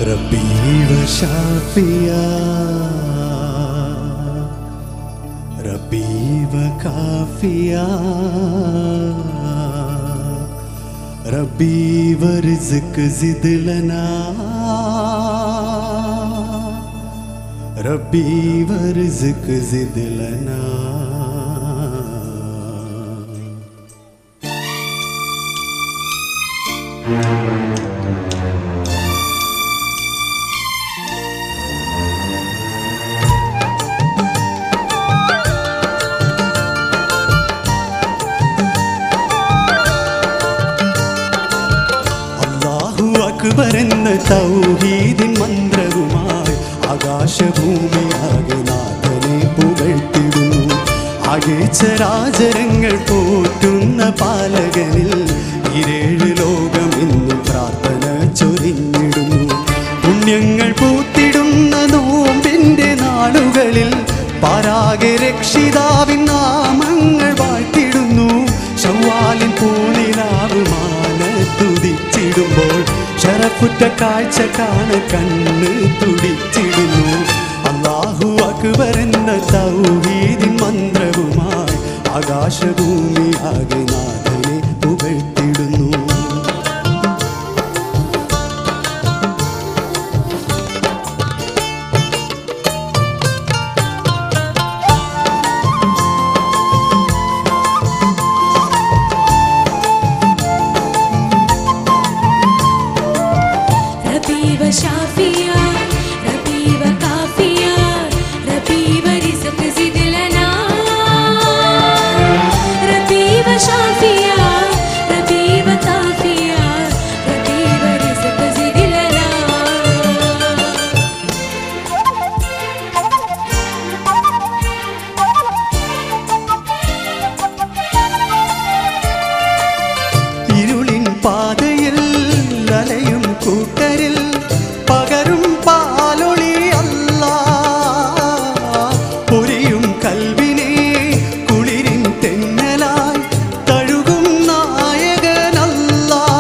ربي وشافيا ربي وكافيا ربي ورزق زد لنا ربي ورزق زد لنا അക്ബർ എന്ന തൗഹീദിൻ മന്ത്രവുമായി ആകാശഭൂമിയാകെ നാഥനെ പുകഴ്ത്തിടുന്നു. ആകെ ചരാചരങ്ങൾ പോറ്റുന്ന പാലകനിൽ ഇരേഴ് ലോകം എന്നും പ്രാർത്ഥന ചൊരിഞ്ഞിടുന്നു. പുണ്യങ്ങൾ പൂത്തിടുന്ന നോമ്പിൻ്റെ നാളുകളിൽ പാരാകെ രക്ഷിതാവിൻ നാമങ്ങൾ വാഴ്ത്തിടുന്നു. ശവ്വാലിൻ പൂനിലാവുമാനത്തുദിച്ചിടുമ്പോൾ ശരഫുറ്റ കാഴ്ച കാണ കണ്ണ് തുടിച്ചിടുന്നു. അല്ലാഹു അക്ബർ എന്ന തൗഹീദിൻ മന്ത്രവുമായി ആകാശഭൂമിയാകെ നാഥനെ പുകഴ്ത്തിടുന്നു. شافيا ربي وكافيا ربي ورزق زد لنا ربي وشافيا ربي وكافيا ربي ورزق زد لنا ഇരുളിൻ പാതയിൽ അലയും കൂട്ടരിൽ പകരും പാലൊളി അല്ലാഹ്. പൊരിയും കൽവിനെ കുളിരിൻ തെന്നലായി തഴുകും നായകനല്ലാഹ്.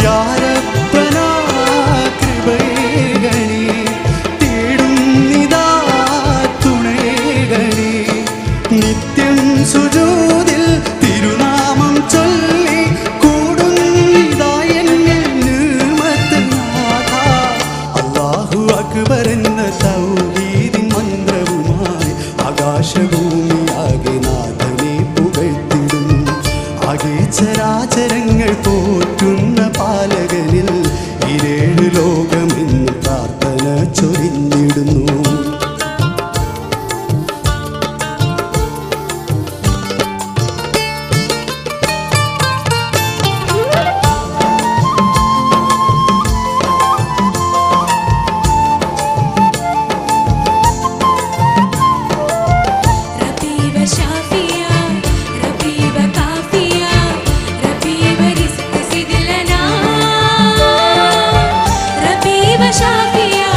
യാ റബ്ബനാ കൃപയേകണേ, തേടുന്നിതാ തുണയേകണേ. നിത്യം സുജൂദിൽ തിരുനാമം ചൊല്ലി കൂടുന്നിതാ എന്നിൽ നിഅ്മത്ത് നാഥ. അല്ലാഹു അക്ബർ എന്ന തൗഹീദിൻ മന്ത്രവുമായി ആകാശഭൂമിയാകെ നാഥനെ പുകഴ്ത്തിടുന്നു. ആകെ ചരാചരങ്ങൾ പോറ്റുന്ന പാലകനിൽ ഇരേഴ് ലോകമെന്ന് പ്രാർത്ഥന ചൊരിഞ്ഞിടുന്നു. شافيا ربي وكافيا ربي ورزق زد لنا ربي وشافيا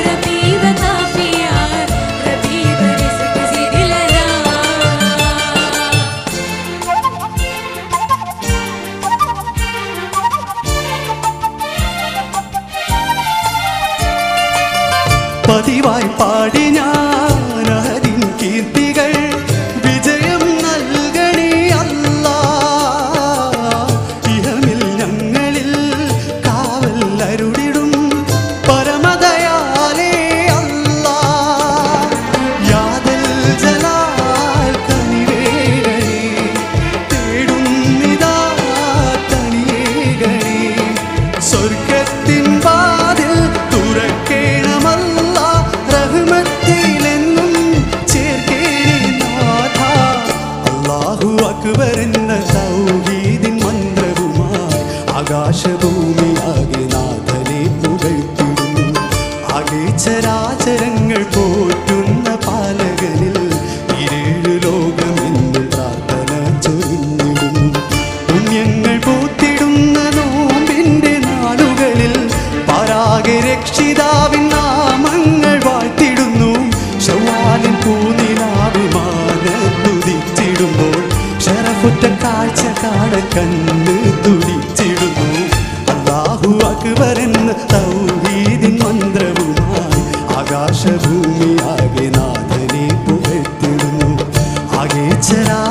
ربي وكافيا ربي ورزق زد لنا പതിവായി പാടി ഞാൻ അഹദിൻ കീർത്തികൾ വിജയം നൽകണേ അല്ലാഹ്. ഇഹമിൽ ഞങ്ങളിൽ കാവൽ അരുളിടും പരമദയാലേ അല്ലാഹ്. യാദൽ ജലാൽ കനിവേകണേ, തേടുന്നിതാ തനിയേകണേ. സ്വർഗത്തിൻ വാതിൽ തുറക്കേണമല്ലാ, റഹ്മത്തിലെന്നും ചേർക്കേണേ നാഥ. അല്ലാഹു അക്ബർ എന്ന തൗഹീദിൻ മന്ത്രവുമായി ആകാശഭൂമിയാകെ നാഥനെ പുകഴ്ത്തിടുന്നു. ആകെ ചരാചരങ്ങൾ പോറ്റുന്ന പാലകനിൽ ഇരേഴ് ലോകമെന്നും പ്രാർത്ഥന ചൊരിഞ്ഞിടുന്നു. പുണ്യങ്ങൾ പൂത്തിടുന്ന നോമ്പിൻ്റെ നാളുകളിൽ പാരാകെ രക്ഷിതാവിൻ നാമങ്ങൾ വാഴ്ത്തിടുന്നു. ശവ്വാലിൻ പൂനിലാവുമാനത്തുദിച്ചിടുമ്പോൾ ശരഫുറ്റ കാഴ്ച കാണ കണ്ണ് തുടിച്ചിടുന്നു. അല്ലാഹു അക്ബർ എന്ന തൗഹീദിൻ ആകാശഭൂമി ആകെ നാഥനെ പുകഴ്ത്തിടുന്നു ആകെ ചരാ